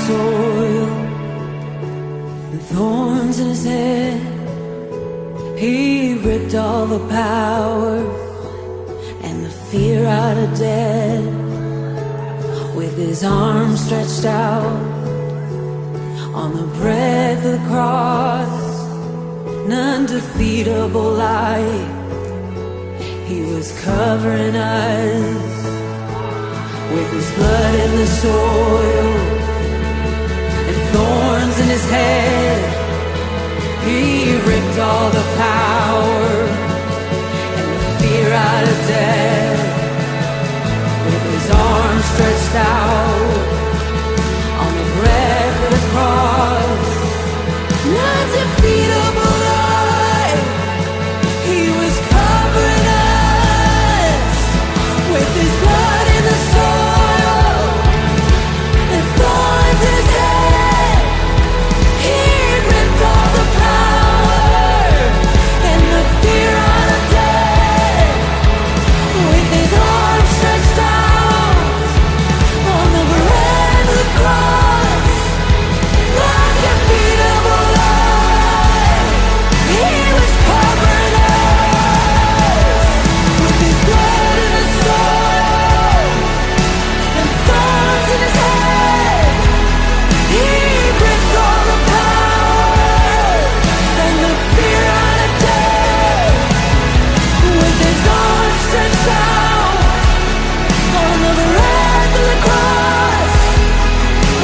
soil and thorns in his head. He ripped all the power and the fear out of death. With his arms stretched out on the breadth of the cross, an undefeatable light he was covering us. With his blood in the soil and thorns in his head, he ripped all the power and the fear out of death. With his arms stretched out on the breadth of the cross, an undefeatable light he was covering us. With his blood in the soil and thorns in his head, he ripped all the power and the fear out of death. With his arms stretched out on the breadth of the cross, undefeatable light he was covering us. With his blood in the soil and thorns in his head, he ripped all the power and the fear out of death. With his arms stretched out on the breadth of the cross,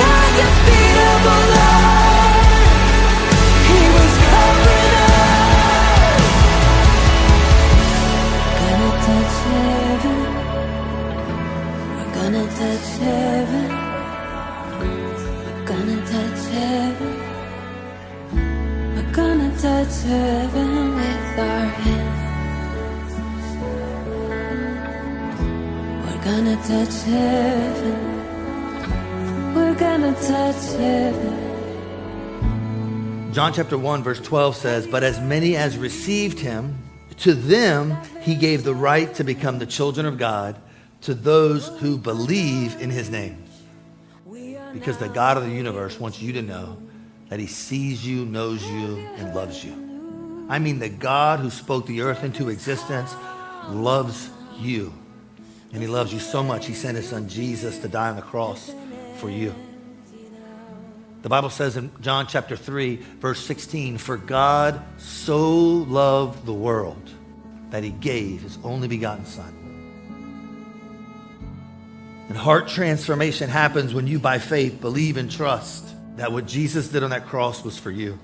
undefeatable light he was covering us. We're gonna touch heaven. We're gonna touch heaven. We're gonna touch heaven. We're gonna touch heaven with our hands. We're gonna touch heaven. We're gonna touch heaven. John chapter 1 verse 12 says, "But as many as received him, to them he gave the right to become the children of God, to those who believe in his name." Because the God of the universe wants you to know that he sees you, knows you, and loves you. I mean, the God who spoke the earth into existence loves you. And he loves you so much, he sent his son Jesus to die on the cross for you. The Bible says in John chapter 3, verse 16, "For God so loved the world that he gave his only begotten son." And heart transformation happens when you, by faith, believe and trust that what Jesus did on that cross was for you.